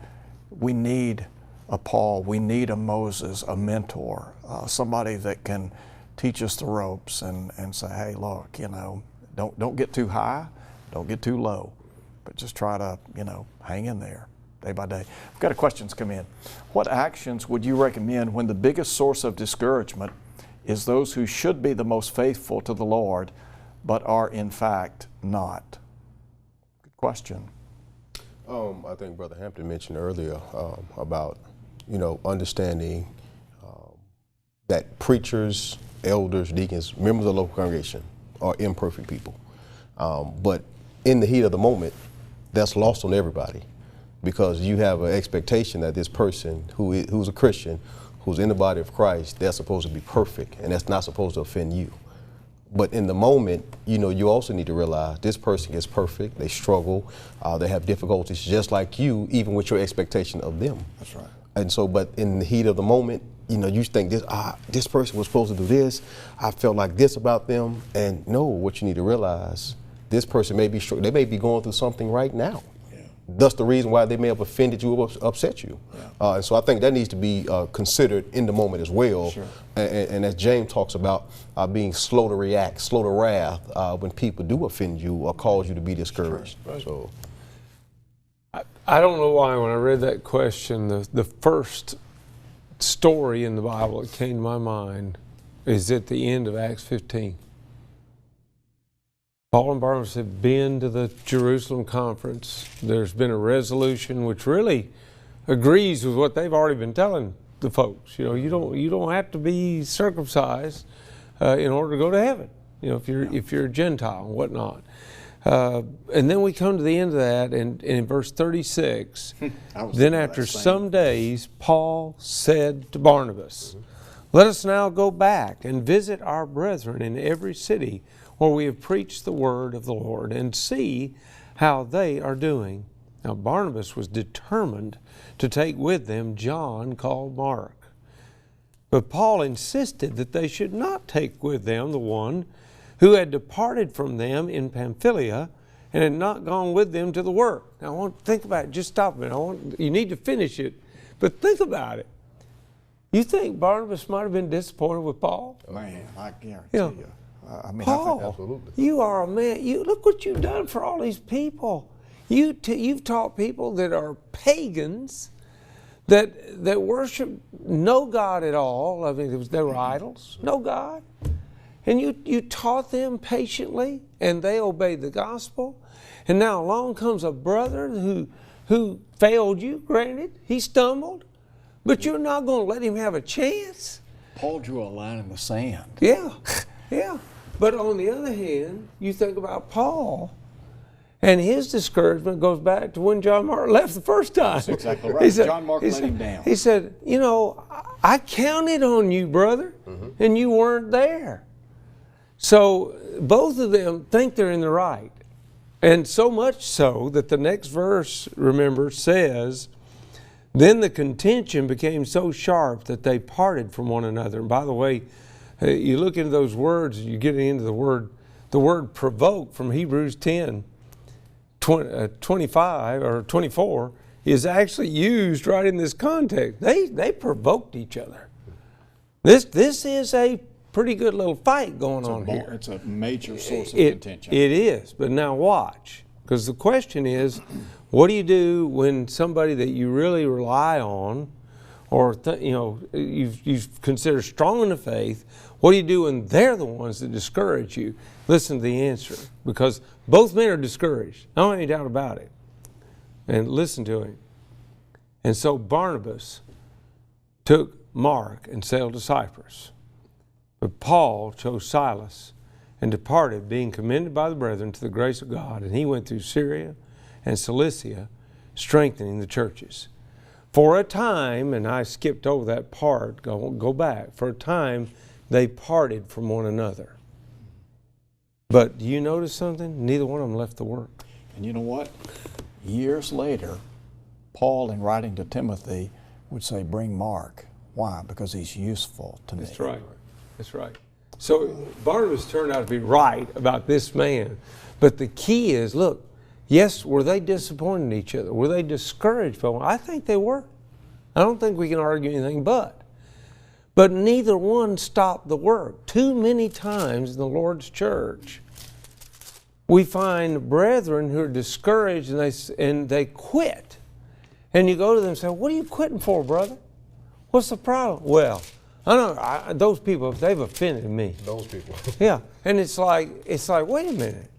a Paul, we need a Moses, a mentor, somebody that can teach us the ropes and say, hey, look, you know, don't get too high, don't get too low, but just try to, you know, hang in there day by day. I've got a questions come in. What actions would you recommend when the biggest source of discouragement is those who should be the most faithful to the Lord, but are in fact not? Good question. I think Brother Hampton mentioned earlier about, you know, understanding that preachers, elders, deacons, members of the local congregation are imperfect people. But in the heat of the moment, that's lost on everybody, because you have an expectation that this person who's a Christian, who's in the body of Christ, they're supposed to be perfect, and that's not supposed to offend you. But in the moment, you know, you also need to realize this person is perfect, they struggle, they have difficulties just like you, even with your expectation of them. That's right. And so, but in the heat of the moment, you know, you think this person was supposed to do this, I felt like this about them, and no, what you need to realize, this person may be they may be going through something right now. That's the reason why they may have offended you or upset you. Yeah. And so I think that needs to be considered in the moment as well. Sure. And as James talks about being slow to react, slow to wrath when people do offend you or cause you to be discouraged. Right. So, I don't know why when I read that question, the first story in the Bible that came to my mind is at the end of Acts 15. Paul and Barnabas have been to the Jerusalem conference. There's been a resolution which really agrees with what they've already been telling the folks. You know, you don't have to be circumcised in order to go to heaven. You know, if you're a Gentile and whatnot. And then we come to the end of that, and in verse 36, then after some days, Paul said to Barnabas, "Let us now go back and visit our brethren in every city where we have preached the word of the Lord, and see how they are doing." Now Barnabas was determined to take with them John called Mark. But Paul insisted that they should not take with them the one who had departed from them in Pamphylia and had not gone with them to the work. Now I want to think about it. Just stop a minute. You need to finish it, but think about it. You think Barnabas might have been disappointed with Paul? Man, I guarantee you. I mean, Paul, I think absolutely. You are a man. Look what you've done for all these people. You've taught people that are pagans, that worship no God at all. I mean, they were idols, no God. And you taught them patiently, and they obeyed the gospel. And now along comes a brother who failed you, granted. He stumbled, but you're not going to let him have a chance. Paul drew a line in the sand. Yeah, yeah. But on the other hand, you think about Paul, and his discouragement goes back to when John Mark left the first time. That's exactly right. John Mark let him down. He said, you know, I counted on you, brother, and you weren't there. So both of them think they're in the right. And so much so that the next verse, remember, says, then the contention became so sharp that they parted from one another. And by the way, you look into those words, you get into the word provoke from Hebrews 10, 25 or 24 is actually used right in this context. They provoked each other. This is a pretty good little fight going on here. It's a major source of contention. It is, but now watch, because the question is, what do you do when somebody that you really rely on, or you've considered strong in the faith, what do you do when they're the ones that discourage you? Listen to the answer, because both men are discouraged. I don't have any doubt about it. And listen to him. And so Barnabas took Mark and sailed to Cyprus. But Paul chose Silas and departed, being commended by the brethren to the grace of God. And he went through Syria and Cilicia, strengthening the churches. For a time, and I skipped over that part, go back. For a time, they parted from one another. But do you notice something? Neither one of them left the work. And you know what? Years later, Paul, in writing to Timothy, would say, bring Mark. Why? Because he's useful to me. That's right. That's right. So Barnabas turned out to be right about this man. But the key is, look, yes, were they disappointed in each other? Were they discouraged by one? I think they were. I don't think we can argue anything but. but neither one stopped the work. Too many times in the Lord's church, we find brethren who are discouraged and they quit. And you go to them and say, what are you quitting for, brother? What's the problem? Well, I know those people, they've offended me. Those people. Yeah, and it's like, wait a minute.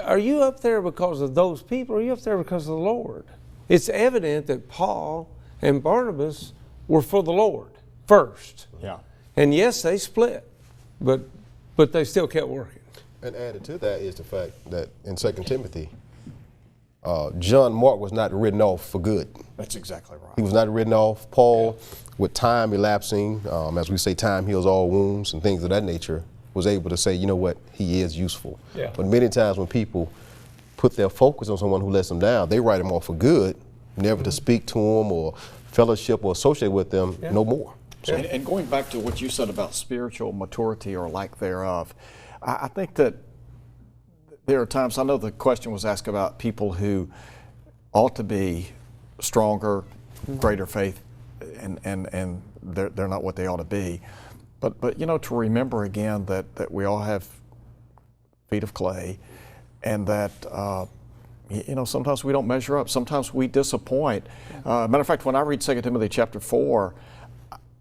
Are you up there because of those people, or are you up there because of the Lord? It's evident that Paul and Barnabas were for the Lord first. Yeah. And yes, they split, but they still kept working. And added to that is the fact that in 2 Timothy, John Mark was not written off for good. That's exactly right. He was not written off. Paul, with time elapsing, as we say, time heals all wounds and things of that nature, was able to say, you know what, he is useful. Yeah. But many times when people put their focus on someone who lets them down, they write them off for good, never to speak to them or fellowship or associate with them no more. So, and going back to what you said about spiritual maturity or lack thereof, I think that there are times, I know the question was asked about people who ought to be stronger, greater faith, and they're not what they ought to be. But you know, to remember again that we all have feet of clay, and that you know, sometimes we don't measure up. Sometimes we disappoint. Matter of fact, when I read 2 Timothy chapter 4,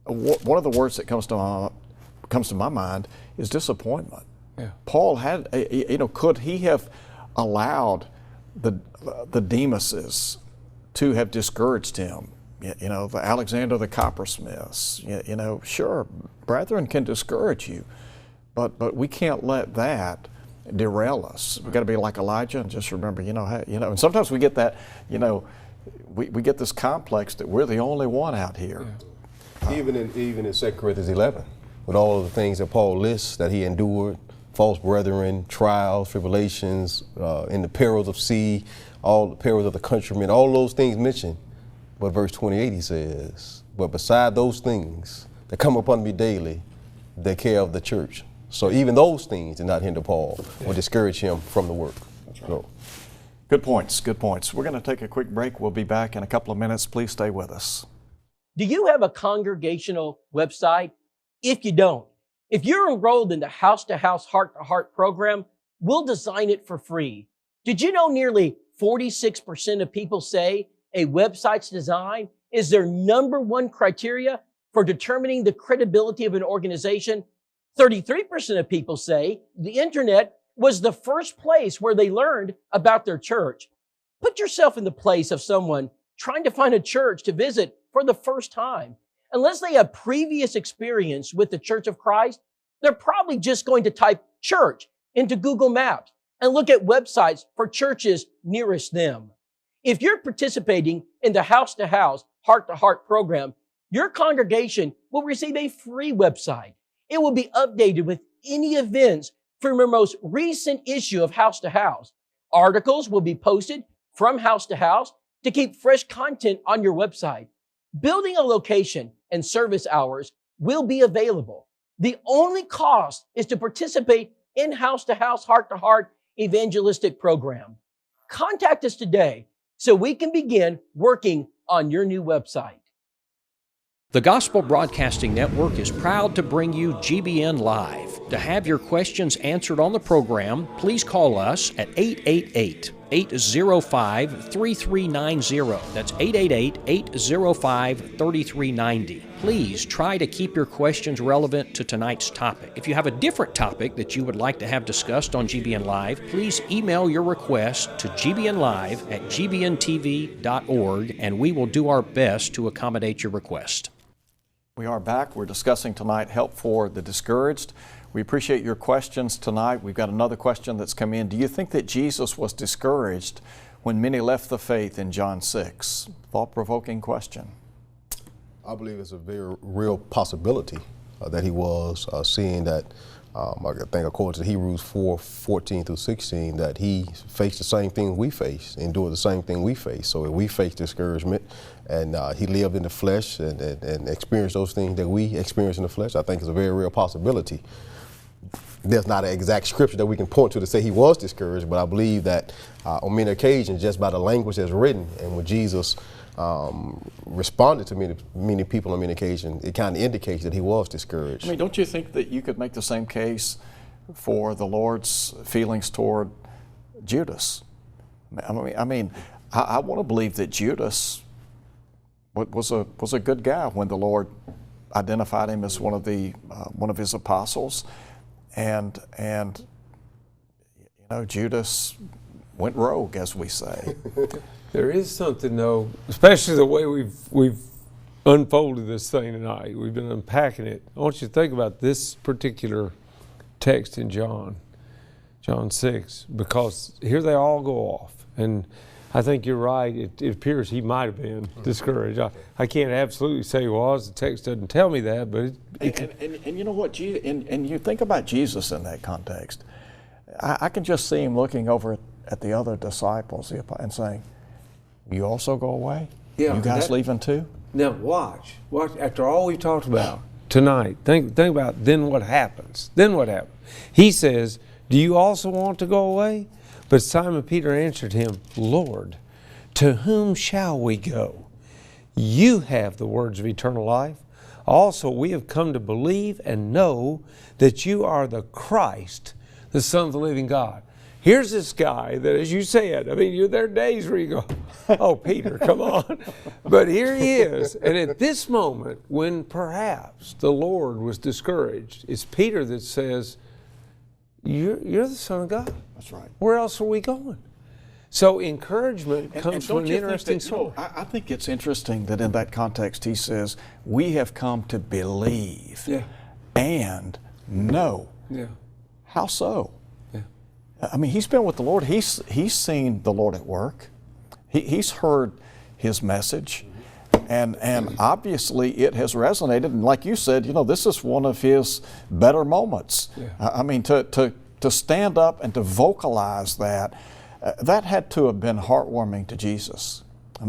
one of the words that comes to my mind is disappointment. Yeah. Paul had, you know, could he have allowed the Demases to have discouraged him? You know, the Alexander the coppersmiths. You know, sure, brethren can discourage you, but we can't let that derail us. We've got to be like Elijah and just remember, you know, hey, you know. And sometimes we get that, you know, we get this complex that we're the only one out here. Yeah. Even in 2 Corinthians 11, with all of the things that Paul lists that he endured, false brethren, trials, tribulations, in the perils of sea, all the perils of the countrymen, all those things mentioned. But verse 28 he says, but beside those things that come upon me daily, they care of the church. So even those things did not hinder Paul or discourage him from the work. That's right. So, good points, good points. We're going to take a quick break. We'll be back in a couple of minutes. Please stay with us. Do you have a congregational website? If you don't, if you're enrolled in the House-to-House, Heart-to-Heart program, we'll design it for free. Did you know nearly 46% of people say a website's design is their number one criteria for determining the credibility of an organization? 33% of people say the internet was the first place where they learned about their church. Put yourself in the place of someone trying to find a church to visit for the first time. Unless they have previous experience with the Church of Christ, they're probably just going to type church into Google Maps and look at websites for churches nearest them. If you're participating in the House-to-House, Heart-to-Heart program, your congregation will receive a free website. It will be updated with any events from your most recent issue of House-to-House. Articles will be posted from House to House to keep fresh content on your website. Building a location and service hours will be available. The only cost is to participate in House-to-House, Heart-to-Heart evangelistic program. Contact us today so we can begin working on your new website. The Gospel Broadcasting Network is proud to bring you GBN Live. To have your questions answered on the program, please call us at 888-805-3390. That's 888-805-3390. Please try to keep your questions relevant to tonight's topic. If you have a different topic that you would like to have discussed on GBN Live, please email your request to gbnlive@gbntv.org, and we will do our best to accommodate your request. We are back. We're discussing tonight help for the discouraged. We appreciate your questions tonight. We've got another question that's come in. Do you think that Jesus was discouraged when many left the faith in John 6? Thought-provoking question. I believe it's a very real possibility that he was, seeing that, I think according to Hebrews 4:14-16, that he faced the same thing we face, endured the same thing we face. So if we face discouragement and he lived in the flesh and experienced those things that we experience in the flesh, I think it's a very real possibility. There's not an exact scripture that we can point to say he was discouraged, but I believe that on many occasions, just by the language that's written and when Jesus responded to many people on many occasions, it kind of indicates that he was discouraged. I mean, don't you think that you could make the same case for the Lord's feelings toward Judas? I want to believe that Judas was a good guy when the Lord identified him as one of his apostles, and Judas went rogue, as we say. There is something, though, especially the way we've unfolded this thing tonight. We've been unpacking it. I want you to think about this particular text in John 6, because here they all go off. And I think you're right. It appears he might have been discouraged. I can't absolutely say he was. The text doesn't tell me that, but and you know what? And you think about Jesus in that context. I can just see him looking over at the other disciples and saying, "You also go away? Yeah, you guys leaving too?" Now watch. After all we've talked about tonight, think about then what happens. Then what happens? He says, "Do you also want to go away?" But Simon Peter answered him, "Lord, to whom shall we go? You have the words of eternal life. Also we have come to believe and know that you are the Christ, the Son of the living God." Here's this guy that, as you said, there are days where you go, "Oh, Peter, come on." But here he is. And at this moment, when perhaps the Lord was discouraged, it's Peter that says, You're the Son of God. That's right. Where else are we going? So encouragement comes from an interesting source. I think it's interesting that in that context he says, "We have come to believe and know." Yeah. How so? I mean, he's been with the Lord. He's seen the Lord at work. He's heard his message, and obviously it has resonated. And like you said, this is one of his better moments. Yeah. I mean, to stand up and to vocalize that had to have been heartwarming to Jesus.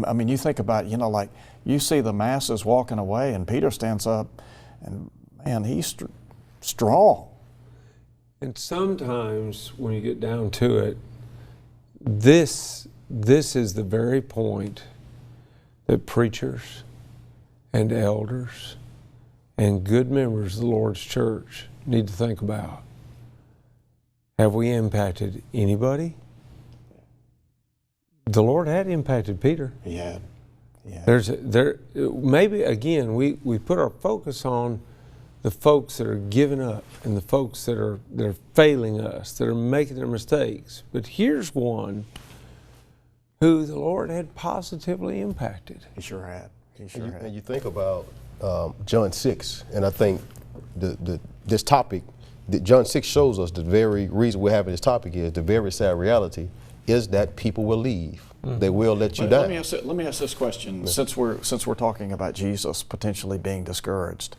I mean, you think about, like you see the masses walking away, and Peter stands up, and man, he's strong. And sometimes when you get down to it, this is the very point that preachers and elders and good members of the Lord's church need to think about. Have we impacted anybody? The Lord had impacted Peter. He had. Maybe again we put our focus on the folks that are giving up and the folks that are failing us, that are making their mistakes. But here's one who the Lord had positively impacted. He sure had. And you think about John 6, and I think this topic, that John 6 shows us the very reason we're having this topic is the very sad reality is that people will leave. Mm-hmm. They will let you down. Let me ask this question, since we're talking about Jesus potentially being discouraged.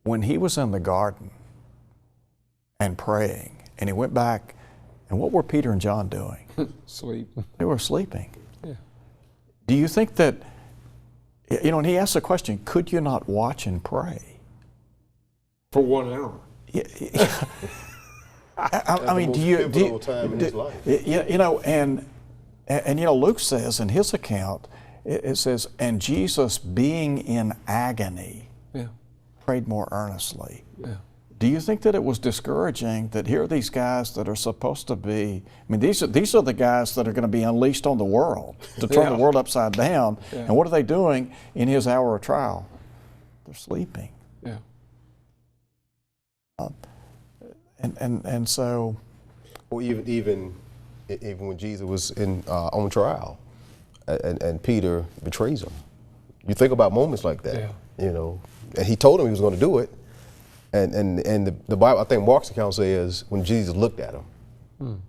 When he was in the garden and praying, and he went back, and what were Peter and John doing? Sleep. They were sleeping. Yeah. Do you think that, and he asked the question, could you not watch and pray? For 1 hour. Yeah. I mean, do you time in his life. And Luke says in his account, it says, and Jesus being in agony, prayed more earnestly. Yeah. Do you think that it was discouraging that here are these guys that are supposed to be, these are the guys that are going to be unleashed on the world, to turn the world upside down. Yeah. And what are they doing in his hour of trial? They're sleeping. Yeah. And so, well, even when Jesus was on trial, and Peter betrays him, you think about moments like that. Yeah. And he told him he was going to do it, and the Bible, I think Mark's account says when Jesus looked at him,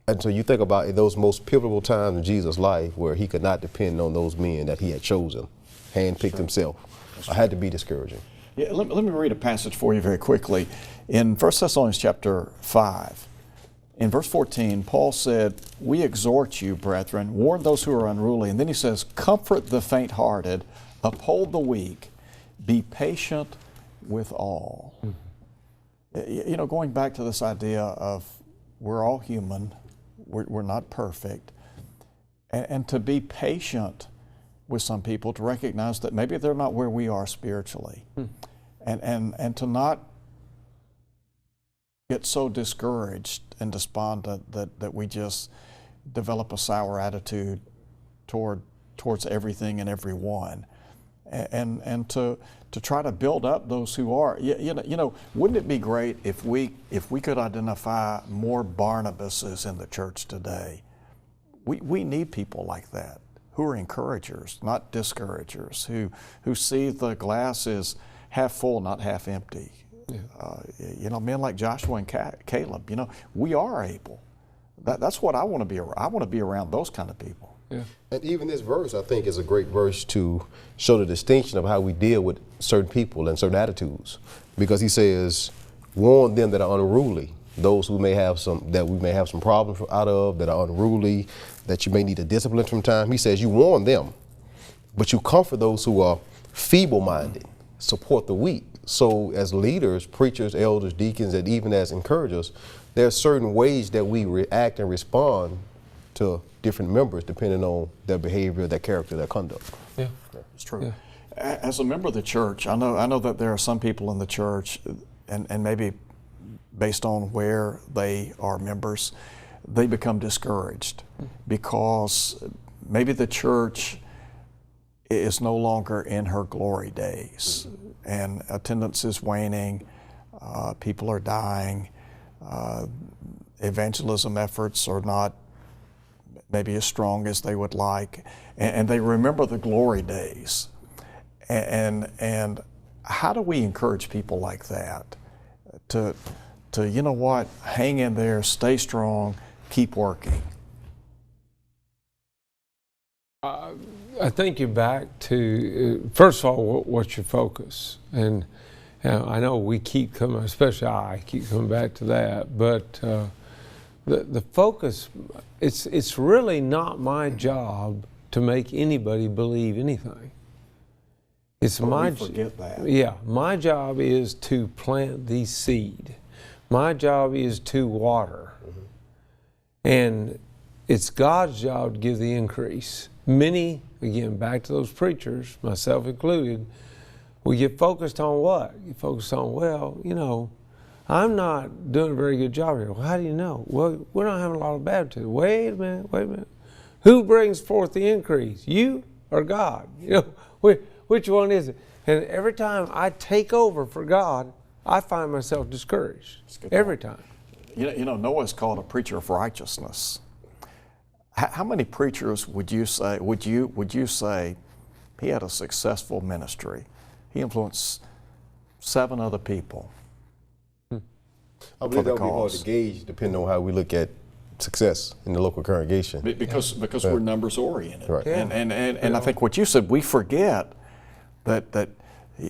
and so you think about those most pivotal times in Jesus' life where he could not depend on those men that he had chosen, handpicked himself. It had to be discouraging. Yeah, let me read a passage for you very quickly. In 1 Thessalonians chapter 5, in verse 14, Paul said, "We exhort you, brethren, warn those who are unruly." And then he says, "Comfort the faint-hearted, uphold the weak, be patient with all." Mm-hmm. Going back to this idea of we're all human, we're not perfect, and to be patient with some people to recognize that maybe they're not where we are spiritually. And to not get so discouraged and despondent that we just develop a sour attitude towards everything and everyone. And to try to build up those who are. You know, wouldn't it be great if we could identify more Barnabases in the church today? We need people like that, who are encouragers, not discouragers, who see the glass is half full, not half empty. Yeah. You know, men like Joshua and Caleb, you know, we are able. That's what I want to be around. I want to be around those kind of people. Yeah. And even this verse, I think, is a great verse to show the distinction of how we deal with certain people and certain attitudes. Because he says, warn them that are unruly, those who may have some problems out of, that are unruly, that you may need a discipline from time. He says, you warn them, but you comfort those who are feeble-minded, support the weak. So as leaders, preachers, elders, deacons, and even as encouragers, there are certain ways that we react and respond to different members depending on their behavior, their character, their conduct. Yeah, it's true. Yeah. As a member of the church, I know that there are some people in the church, and maybe based on where they are members, they become discouraged because maybe the church is no longer in her glory days, and attendance is waning, people are dying, evangelism efforts are not maybe as strong as they would like, and they remember the glory days. And how do we encourage people like that to you know what, hang in there, stay strong, keep working? I think you're back to, first of all, what's your focus? And I know we keep coming, especially I keep coming back to that, but the focus, it's really not my job to make anybody believe anything. It's we forget that. Yeah, my job is to plant the seed. My job is to water. And it's God's job to give the increase. Many, again, back to those preachers, myself included, we get focused on what? You focus on, well, you know, I'm not doing a very good job here. Well, how do you know? Well, we're not having a lot of baptism. Wait a minute. Who brings forth the increase? You or God? You know, which one is it? And every time I take over for God, I find myself discouraged. Every time. You know, Noah's called a preacher of righteousness. How many preachers would you say he had a successful ministry? He influenced 7 other people. I believe that would be hard to gauge depending on how we look at success in the local congregation. Because we're numbers oriented. Right. Yeah. And I think what you said, we forget that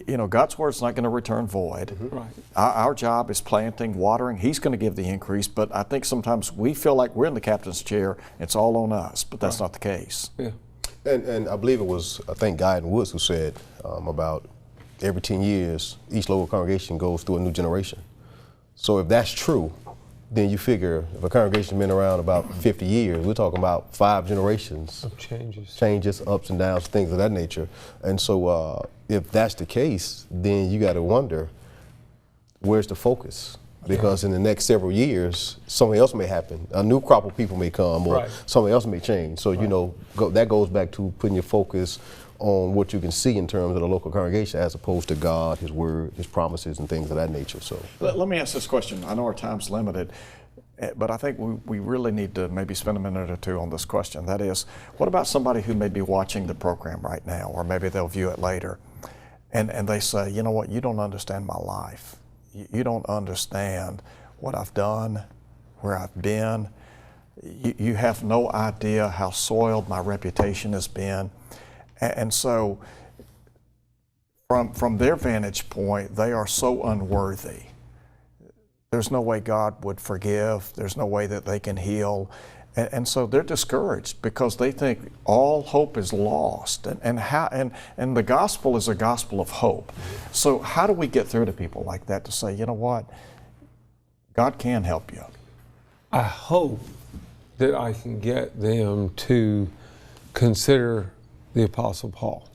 you know, God's word's not going to return void. Right. Our job is planting, watering. He's going to give the increase, but I think sometimes we feel like we're in the captain's chair. It's all on us, but that's not the case. Yeah. And I believe it was, I think, Guy and Woods who said about every 10 years, each local congregation goes through a new generation. So if that's true, then you figure if a congregation's been around about 50 years, we're talking about 5 generations. Of changes, ups and downs, things of that nature. And so if that's the case, then you got to wonder, where's the focus? Because in the next several years, something else may happen. A new crop of people may come, or something else may change. So, you know, that goes back to putting your focus on what you can see in terms of the local congregation as opposed to God, His Word, His promises, and things of that nature. So let me ask this question. I know our time's limited, but I think we really need to maybe spend a minute or two on this question. That is, what about somebody who may be watching the program right now, or maybe they'll view it later, and they say, you know what, you don't understand my life. You don't understand what I've done, where I've been. You have no idea how soiled my reputation has been. And so from their vantage point, they are so unworthy. There's no way God would forgive. There's no way that they can heal. And so they're discouraged because they think all hope is lost. And the gospel is a gospel of hope. So how do we get through to people like that to say, you know what, God can help you? I hope that I can get them to consider the Apostle Paul,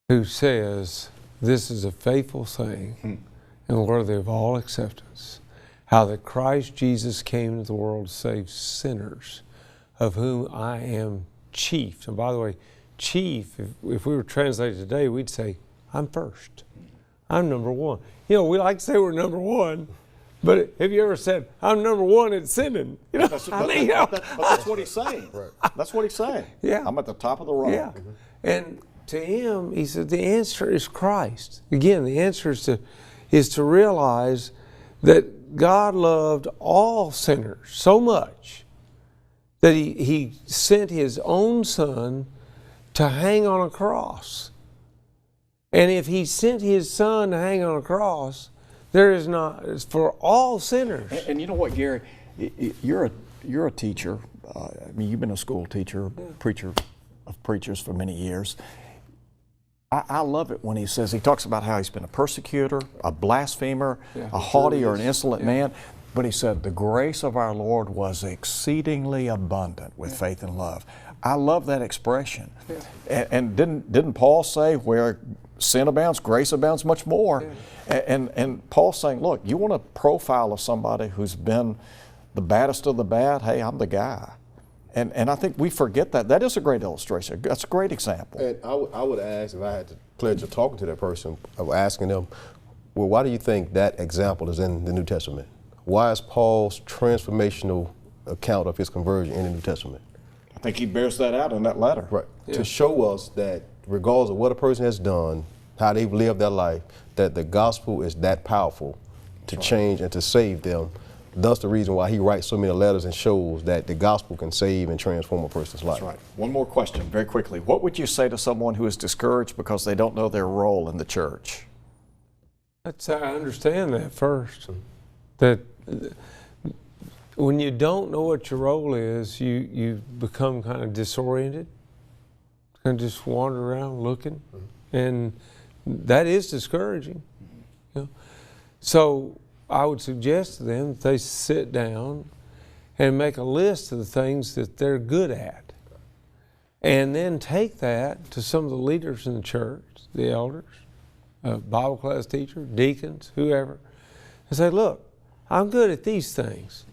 who says, this is a faithful saying and worthy of all acceptance, how that Christ Jesus came into the world to save sinners, of whom I am chief. And by the way, chief, if we were translated today, we'd say, I'm first. I'm number one. You know, we like to say we're number one, but have you ever said, I'm number one at sinning? You know, That's what he's saying. Right. That's what he's saying. Yeah. I'm at the top of the rock. Yeah. And to him, he said, the answer is Christ. Again, the answer is to realize that God loved all sinners so much that he sent his own son to hang on a cross. And if he sent his son to hang on a cross, there is not, it's for all sinners. And you know what, Gary? You're a teacher. I mean, you've been a school teacher, preacher of preachers for many years. I love it when he talks about how he's been a persecutor, a blasphemer, a haughty or an insolent man. But he said, the grace of our Lord was exceedingly abundant with faith and love. I love that expression. And didn't Paul say, where sin abounds, grace abounds much more? And Paul's saying, look, you want a profile of somebody who's been the baddest of the bad? Hey, I'm the guy. And I think we forget that. That is a great illustration. That's a great example. And I would ask, if I had the pleasure of talking to that person, of asking them, well, why do you think that example is in the New Testament? Why is Paul's transformational account of his conversion in the New Testament? I think he bears that out in that letter. Right. Yeah. To show us that regardless of what a person has done, how they've lived their life, that the gospel is that powerful to change and to save them. Thus the reason why he writes so many letters and shows that the gospel can save and transform a person's life. That's right. One more question, very quickly. What would you say to someone who is discouraged because they don't know their role in the church? I understand that first. That when you don't know what your role is, you become kind of disoriented, kind of just wander around looking, and that is discouraging. You know? So I would suggest to them that they sit down and make a list of the things that they're good at, and then take that to some of the leaders in the church, the elders, Bible class teachers, deacons, whoever, and say, look, I'm good at these things.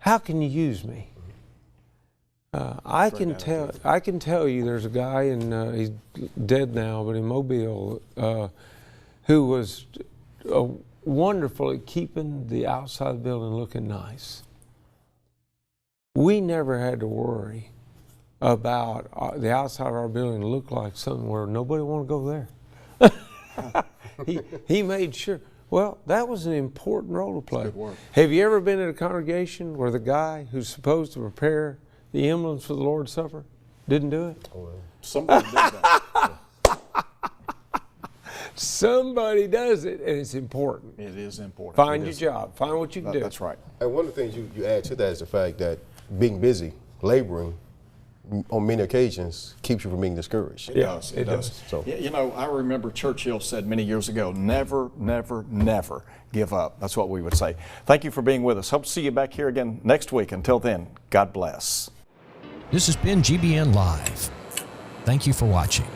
How can you use me? I can tell you there's a guy, and he's dead now, but in Mobile, who was wonderful at keeping the outside of the building looking nice. We never had to worry about the outside of our building to look like something where nobody wanted to go there. He made sure. Well, that was an important role to play. Have you ever been in a congregation where the guy who's supposed to prepare the emblems for the Lord's Supper didn't do it? Oh, well. Somebody did that. Somebody does it, and it's important. It is important. Find your job. Find what you can do. That's right. And one of the things you add to that is the fact that being busy, laboring, on many occasions, keeps you from being discouraged. It does. It does. So, you know, I remember Churchill said many years ago, never, never, never give up. That's what we would say. Thank you for being with us. Hope to see you back here again next week. Until then, God bless. This has been GBN Live. Thank you for watching.